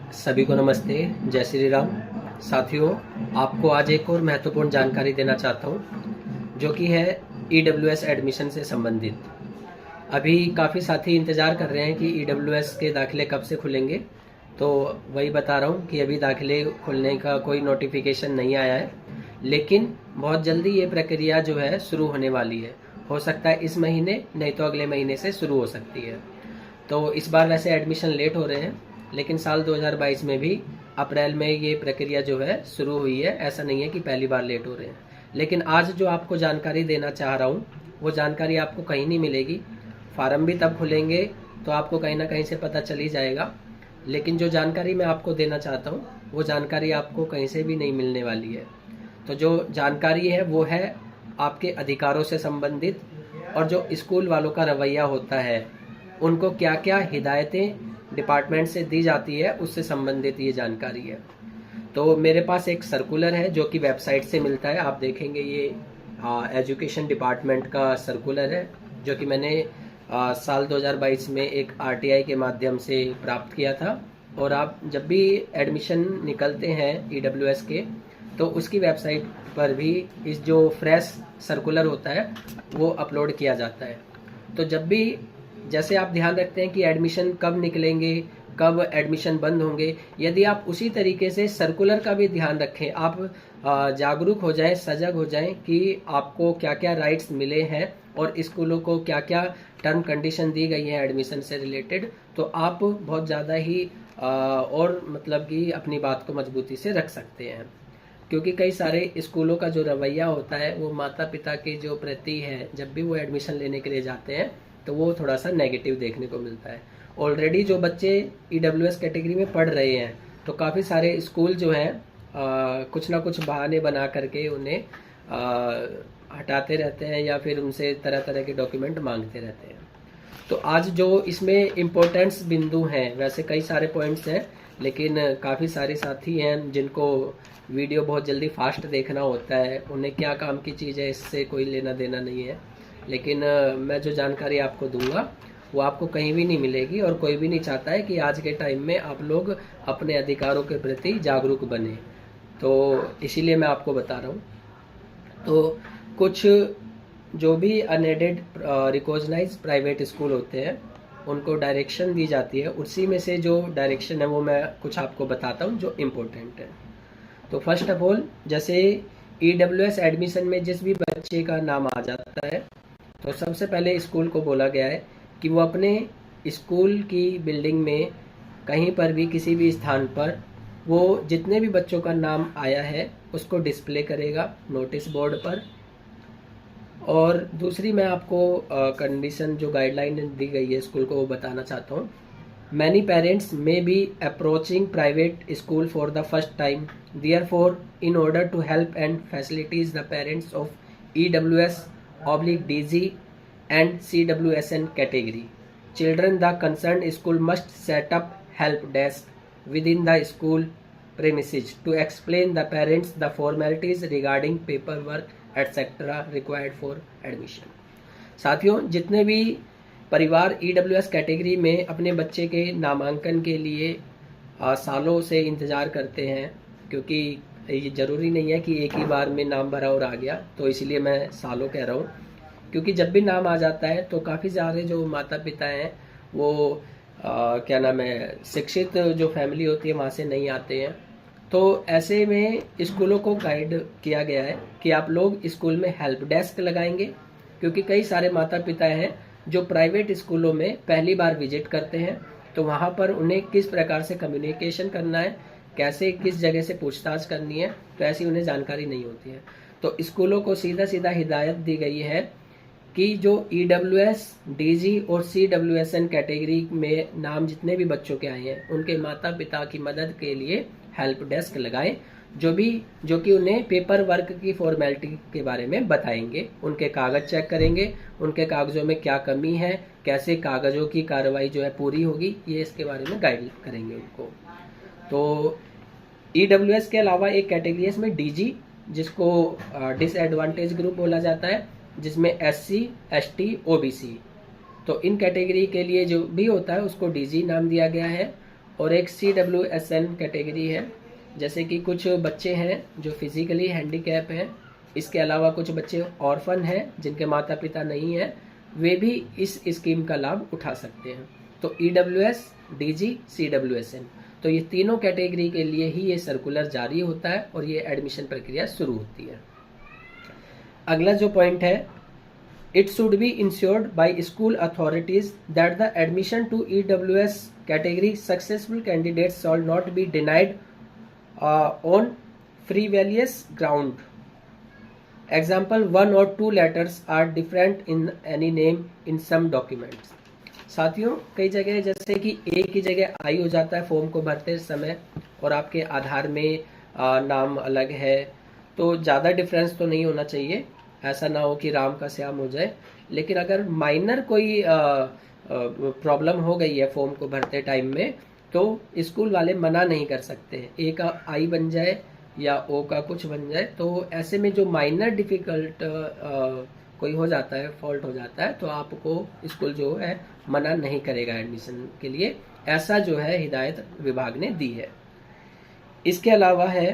सभी को नमस्ते, जय श्री राम। साथियों, आपको आज एक और महत्वपूर्ण जानकारी देना चाहता हूँ जो कि है EWS एडमिशन से संबंधित। अभी काफ़ी साथी इंतज़ार कर रहे हैं कि EWS के दाखिले कब से खुलेंगे, तो वही बता रहा हूँ कि अभी दाखिले खुलने का कोई नोटिफिकेशन नहीं आया है, लेकिन बहुत जल्दी ये प्रक्रिया जो है शुरू होने वाली है। हो सकता है इस महीने, नहीं तो अगले महीने से शुरू हो सकती है। तो इस बार वैसे एडमिशन लेट हो रहे हैं, लेकिन साल 2022 में भी अप्रैल में ये प्रक्रिया जो है शुरू हुई है। ऐसा नहीं है कि पहली बार लेट हो रहे हैं। लेकिन आज जो आपको जानकारी देना चाह रहा हूँ वो जानकारी आपको कहीं नहीं मिलेगी। फार्म भी तब खुलेंगे तो आपको कहीं ना कहीं से पता चल ही जाएगा, लेकिन जो जानकारी मैं आपको देना चाहता हूँ वो जानकारी आपको कहीं से भी नहीं मिलने वाली है। तो जो जानकारी है वो है आपके अधिकारों से संबंधित, और जो स्कूल वालों का रवैया होता है, उनको क्या क्या हिदायतें डिपार्टमेंट से दी जाती है, उससे संबंधित ये जानकारी है। तो मेरे पास एक सर्कुलर है जो कि वेबसाइट से मिलता है। आप देखेंगे ये एजुकेशन डिपार्टमेंट का सर्कुलर है, जो कि मैंने साल 2022 में एक RTI के माध्यम से प्राप्त किया था। और आप जब भी एडमिशन निकलते हैं EWS के, तो उसकी वेबसाइट पर भी इस जो फ्रेश सर्कुलर होता है वो अपलोड किया जाता है। तो जब भी, जैसे आप ध्यान रखते हैं कि एडमिशन कब निकलेंगे, कब एडमिशन बंद होंगे, यदि आप उसी तरीके से सर्कुलर का भी ध्यान रखें, आप जागरूक हो जाएं, सजग हो जाएं कि आपको क्या क्या राइट्स मिले हैं और स्कूलों को क्या क्या टर्म कंडीशन दी गई है एडमिशन से रिलेटेड, तो आप बहुत ज़्यादा ही और मतलब कि अपनी बात को मजबूती से रख सकते हैं। क्योंकि कई सारे स्कूलों का जो रवैया होता है वो माता पिता के जो प्रति है, जब भी वो एडमिशन लेने के लिए जाते हैं तो वो थोड़ा सा नेगेटिव देखने को मिलता है। ऑलरेडी जो बच्चे EWS कैटेगरी में पढ़ रहे हैं, तो काफ़ी सारे स्कूल जो हैं कुछ ना कुछ बहाने बना करके उन्हें हटाते रहते हैं या फिर उनसे तरह तरह के डॉक्यूमेंट मांगते रहते हैं। तो आज जो इसमें इम्पोर्टेंट्स बिंदु हैं, वैसे कई सारे पॉइंट्स हैं, लेकिन काफ़ी सारे साथी हैं जिनको वीडियो बहुत जल्दी फास्ट देखना होता है, उन्हें क्या काम की चीज़ है इससे कोई लेना देना नहीं है। लेकिन मैं जो जानकारी आपको दूंगा वो आपको कहीं भी नहीं मिलेगी, और कोई भी नहीं चाहता है कि आज के टाइम में आप लोग अपने अधिकारों के प्रति जागरूक बने। तो इसीलिए मैं आपको बता रहा हूँ। तो कुछ जो भी अनएडेड रिकॉग्नाइज प्राइवेट स्कूल होते हैं उनको डायरेक्शन दी जाती है, उसी में से जो डायरेक्शन है वो मैं कुछ आपको बताता हूँ जो इम्पोर्टेंट है। तो फर्स्ट ऑफ ऑल, जैसे EWS एडमिशन में जिस भी बच्चे का नाम आ जाता है, तो सबसे पहले स्कूल को बोला गया है कि वो अपने स्कूल की बिल्डिंग में कहीं पर भी, किसी भी स्थान पर, वो जितने भी बच्चों का नाम आया है उसको डिस्प्ले करेगा नोटिस बोर्ड पर। और दूसरी मैं आपको कंडीशन जो गाइडलाइन दी गई है स्कूल को वो बताना चाहता हूँ। Many parents may be approaching private school for the first time, therefore in order to help and facilities the parents of EWS/DG and CWSN category children, the concerned school must set up help desk within the school premises to explain the parents the formalities regarding paperwork etc required for admission। साथियों, जितने भी परिवार EWS category में अपने बच्चे के नामांकन के लिए सालों से इंतज़ार करते हैं, क्योंकि ये ज़रूरी नहीं है कि एक ही बार में नाम भरा और आ गया, तो इसलिए मैं सालों कह रहा हूँ। क्योंकि जब भी नाम आ जाता है तो काफ़ी सारे जो माता पिता हैं वो क्या नाम है, शिक्षित जो फैमिली होती है वहाँ से नहीं आते हैं। तो ऐसे में स्कूलों को गाइड किया गया है कि आप लोग स्कूल में हेल्प डेस्क लगाएंगे, क्योंकि कई सारे माता पिता हैं जो प्राइवेट स्कूलों में पहली बार विजिट करते हैं, तो वहाँ पर उन्हें किस प्रकार से कम्युनिकेशन करना है, कैसे किस जगह से पूछताछ करनी है, तो ऐसी उन्हें जानकारी नहीं होती है। तो स्कूलों को सीधा सीधा हिदायत दी गई है कि जो EWS, DG और CWSN कैटेगरी में नाम जितने भी बच्चों के आए हैं उनके माता पिता की मदद के लिए हेल्प डेस्क लगाएं, जो कि उन्हें पेपर वर्क की फॉर्मेलिटी के बारे में बताएंगे, उनके कागज चेक करेंगे, उनके कागजों में क्या कमी है, कैसे कागजों की कार्रवाई जो है पूरी होगी, ये इसके बारे में गाइड करेंगे उनको। तो EWS के अलावा एक कैटेगरी है इसमें DG, जिसको डिसएडवांटेज ग्रुप बोला जाता है, जिसमें SC, ST, OBC। तो इन कैटेगरी के लिए जो भी होता है उसको DG नाम दिया गया है। और एक CWSN कैटेगरी है। जैसे कि कुछ बच्चे हैं जो फिजिकली हैंडीकैप हैं, इसके अलावा कुछ बच्चे ऑर्फन हैं जिनके माता पिता नहीं हैं, वे भी इस स्कीम का लाभ उठा सकते हैं। तो EWS, DG, CWSN, तो ये तीनों कैटेगरी के लिए ही ये सर्कुलर जारी होता है और ये एडमिशन प्रक्रिया शुरू होती है। अगला जो पॉइंट है, it should be ensured by school authorities that the admission to EWS category successful candidates shall not be denied on frivolous ground. Example, 1 or 2 letters are different in any name in some documents. साथियों, कई जगह जैसे कि एक ही जगह आई हो जाता है फॉर्म को भरते समय और आपके आधार में नाम अलग है, तो ज़्यादा डिफरेंस तो नहीं होना चाहिए, ऐसा ना हो कि राम का श्याम हो जाए। लेकिन अगर माइनर कोई प्रॉब्लम हो गई है फॉर्म को भरते टाइम में, तो स्कूल वाले मना नहीं कर सकते। ए का आई बन जाए या ओ का कुछ बन जाए, तो ऐसे में जो माइनर डिफिकल्ट कोई हो जाता है, फॉल्ट हो जाता है, तो आपको स्कूल जो है मना नहीं करेगा एडमिशन के लिए। ऐसा जो है हिदायत विभाग ने दी है। इसके अलावा है,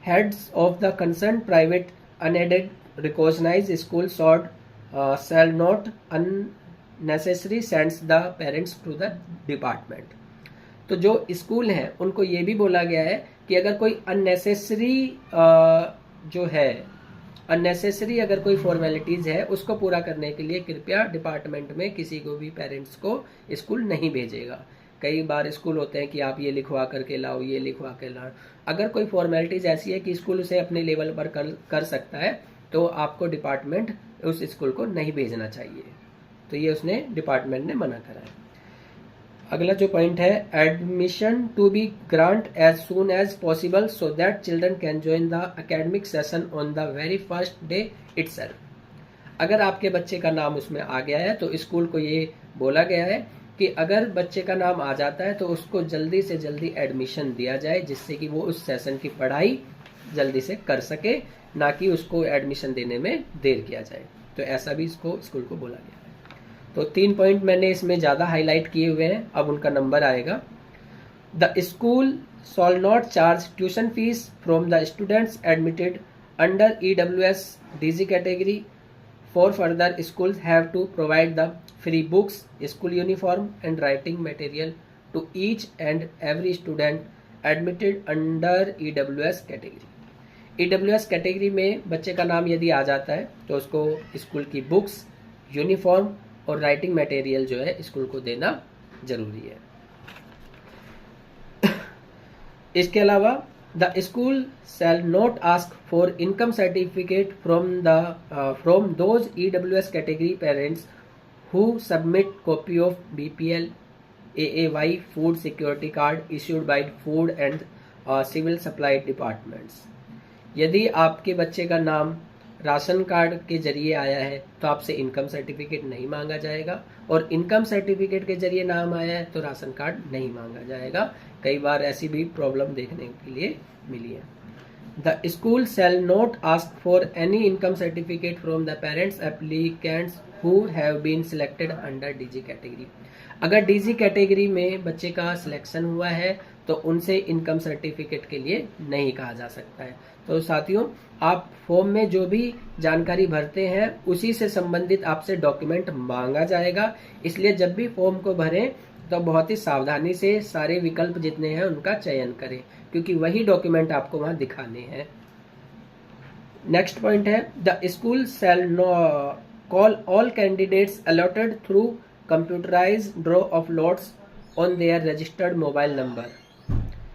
heads of the concern private unaided recognised school shall not unnecessary sends the parents to the department. तो जो स्कूल हैं उनको ये भी बोला गया है कि अगर कोई अननेसेसरी जो है, अननेसेसरी अगर कोई फॉर्मेलिटीज है, उसको पूरा करने के लिए कृपया डिपार्टमेंट में किसी को भी पेरेंट्स को स्कूल नहीं भेजेगा। कई बार स्कूल होते हैं कि आप ये लिखवा करके लाओ, ये लिखवा के लाओ। अगर कोई फॉर्मेलिटीज ऐसी है कि स्कूल उसे अपने लेवल पर कर सकता है, तो आपको डिपार्टमेंट उस स्कूल को नहीं भेजना चाहिए। तो ये उसने डिपार्टमेंट ने मना करा है। अगला जो पॉइंट है, admission to be grant as soon as possible so that children can join the academic session on the very first day itself. अगर आपके बच्चे का नाम उसमें आ गया है तो स्कूल को ये बोला गया है कि अगर बच्चे का नाम आ जाता है तो उसको जल्दी से जल्दी एडमिशन दिया जाए, जिससे कि वो उस सेशन की पढ़ाई जल्दी से कर सके, ना कि उसको एडमिशन देने में देर किया जाए। तो ऐसा भी इसको स्कूल को बोला गया है। तो 3 पॉइंट मैंने इसमें ज़्यादा हाईलाइट किए हुए हैं, अब उनका नंबर आएगा। The school shall not charge tuition fees from the students admitted under EWS DG category. For further schools have to provide the free books, school uniform and writing material to each and every student admitted under EWS category. EWS category में बच्चे का नाम यदि आ जाता है तो उसको school की बुक्स, यूनिफॉर्म और राइटिंग मटेरियल जो है स्कूल को देना जरूरी है। इसके अलावा the school shall not ask for income certificate from those EWS category parents who submit copy of BPL, AAY food security card issued by food and civil supply departments. यदि आपके बच्चे का नाम राशन कार्ड के जरिए आया है तो आपसे इनकम सर्टिफिकेट नहीं मांगा जाएगा, और इनकम सर्टिफिकेट के जरिए नाम आया है तो राशन कार्ड नहीं मांगा जाएगा। कई बार ऐसी भी प्रॉब्लम देखने के लिए मिली है। The school shall not ask for any income certificate from the parents applicants who have been selected under DG category. अगर DG कैटेगरी में बच्चे का सिलेक्शन हुआ है तो उनसे इनकम सर्टिफिकेट के लिए नहीं कहा जा सकता है। तो साथियों, आप फॉर्म में जो भी जानकारी भरते हैं उसी से संबंधित आपसे डॉक्यूमेंट मांगा जाएगा, इसलिए जब भी फॉर्म को भरें तो बहुत ही सावधानी से सारे विकल्प जितने हैं उनका चयन करें, क्योंकि वही डॉक्यूमेंट आपको वहां दिखाने हैं। नेक्स्ट पॉइंट है, the school shall call all candidates allotted through computerised draw of lots on their registered mobile number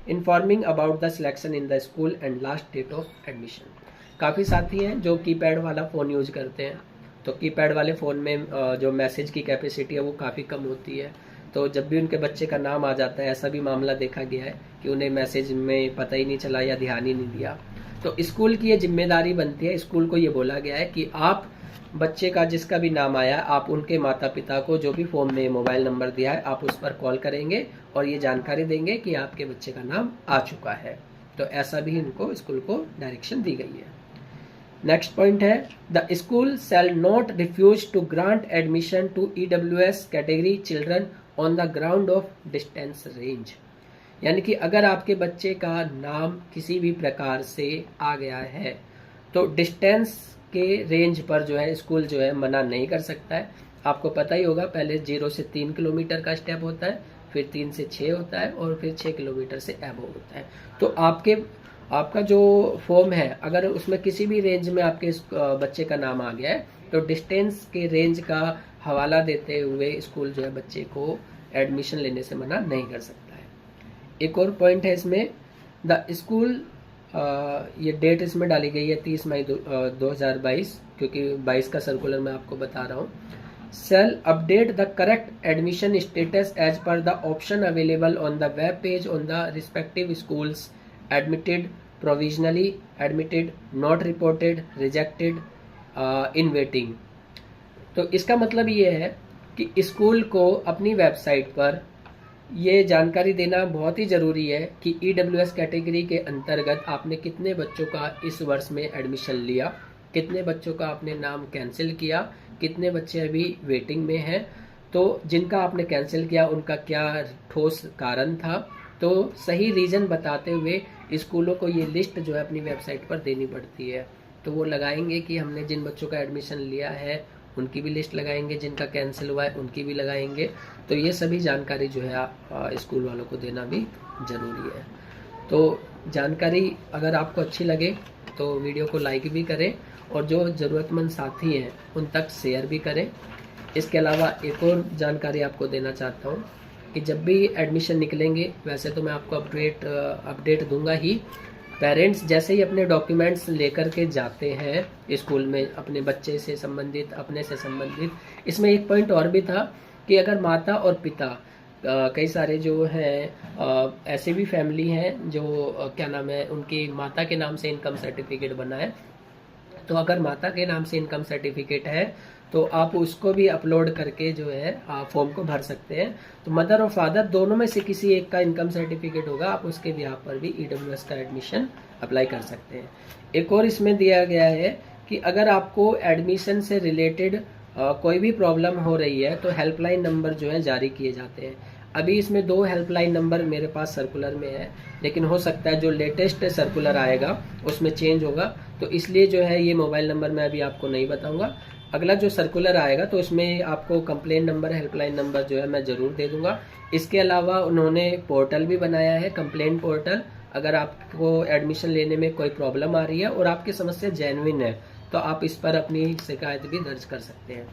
informing about the selection in the school and last date of admission. काफ़ी साथी हैं जो keypad वाला phone use करते हैं, तो keypad वाले phone में जो मैसेज की कैपेसिटी है वो काफ़ी कम होती है। तो जब भी उनके बच्चे का नाम आ जाता है, ऐसा भी मामला देखा गया है कि उन्हें मैसेज में पता ही नहीं चला या ध्यान ही नहीं दिया, तो स्कूल की ये जिम्मेदारी बनती है। स्कूल को ये बोला गया है कि आप बच्चे का जिसका भी नाम आया, आप उनके माता पिता को जो भी फॉर्म में मोबाइल नंबर दिया है आप उस पर कॉल करेंगे और ये जानकारी देंगे कि आपके बच्चे का नाम आ चुका है। तो ऐसा भी इनको स्कूल को डायरेक्शन दी गई है। नेक्स्ट पॉइंट है, the school shall not refuse to grant admission to EWS category children on the ground of distance range. यानी कि अगर आपके बच्चे का नाम किसी भी प्रकार से आ गया है तो डिस्टेंस के रेंज पर जो है स्कूल जो है मना नहीं कर सकता है। आपको पता ही होगा, पहले 0 से 3 किलोमीटर का स्टेप होता है, फिर 3 से 6 होता है और फिर 6 किलोमीटर से एबव होता है। तो आपका जो फॉर्म है अगर उसमें किसी भी रेंज में आपके बच्चे का नाम आ गया है तो डिस्टेंस के रेंज का हवाला देते हुए स्कूल जो है बच्चे को एडमिशन लेने से मना नहीं कर सकता है। एक और पॉइंट है इसमें, द स्कूल, ये डेट इसमें डाली गई है 30 मई 2022, क्योंकि 22 का सर्कुलर मैं आपको बता रहा हूँ। shall update the correct admission status as per the option available on the web page on the respective schools, admitted, provisionally admitted, not reported, rejected, in waiting। तो इसका मतलब ये है कि स्कूल को अपनी वेबसाइट पर ये जानकारी देना बहुत ही ज़रूरी है कि EWS कैटेगरी के अंतर्गत आपने कितने बच्चों का इस वर्ष में एडमिशन लिया, कितने बच्चों का आपने नाम कैंसिल किया, कितने बच्चे अभी वेटिंग में हैं। तो जिनका आपने कैंसिल किया उनका क्या ठोस कारण था, तो सही रीज़न बताते हुए स्कूलों को ये लिस्ट जो है अपनी वेबसाइट पर देनी पड़ती है। तो वो लगाएंगे कि हमने जिन बच्चों का एडमिशन लिया है उनकी भी लिस्ट लगाएंगे, जिनका कैंसिल हुआ है उनकी भी लगाएंगे। तो ये सभी जानकारी जो है स्कूल वालों को देना भी ज़रूरी है। तो जानकारी अगर आपको अच्छी लगे तो वीडियो को लाइक भी करें और जो ज़रूरतमंद साथी हैं उन तक शेयर भी करें। इसके अलावा एक और जानकारी आपको देना चाहता हूँ कि जब भी एडमिशन निकलेंगे, वैसे तो मैं आपको अपडेट दूंगा ही, पेरेंट्स जैसे ही अपने डॉक्यूमेंट्स लेकर के जाते हैं स्कूल में अपने बच्चे से संबंधित, अपने से संबंधित, इसमें एक पॉइंट और भी था कि अगर माता और पिता, कई सारे जो हैं ऐसे भी फैमिली हैं जो क्या नाम है, उनकी माता के नाम से इनकम सर्टिफिकेट बना है, तो अगर माता के नाम से इनकम सर्टिफिकेट है तो आप उसको भी अपलोड करके जो है फॉर्म को भर सकते हैं। तो मदर और फादर दोनों में से किसी एक का इनकम सर्टिफिकेट होगा, आप उसके बिहाफ पर भी EWS का एडमिशन अप्लाई कर सकते हैं। एक और इसमें दिया गया है कि अगर आपको एडमिशन से रिलेटेड कोई भी प्रॉब्लम हो रही है तो हेल्पलाइन नंबर जो है जारी किए जाते हैं। अभी इसमें 2 हेल्पलाइन नंबर मेरे पास सर्कुलर में है, लेकिन हो सकता है जो लेटेस्ट सर्कुलर आएगा उसमें चेंज होगा, तो इसलिए जो है ये मोबाइल नंबर मैं अभी आपको नहीं बताऊंगा। अगला जो सर्कुलर आएगा तो उसमें आपको कंप्लेन नंबर, हेल्पलाइन नंबर जो है मैं ज़रूर दे दूंगा। इसके अलावा उन्होंने पोर्टल भी बनाया है, कंप्लेन पोर्टल। अगर आपको एडमिशन लेने में कोई प्रॉब्लम आ रही है और आपकी समस्या जेन्युइन है तो आप इस पर अपनी शिकायत भी दर्ज कर सकते हैं।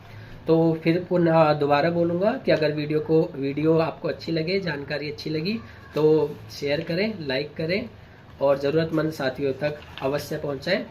तो फिर पुनः दोबारा बोलूँगा कि अगर वीडियो आपको अच्छी लगे, जानकारी अच्छी लगी तो शेयर करें, लाइक करें और ज़रूरतमंद साथियों तक अवश्य पहुँचाएं।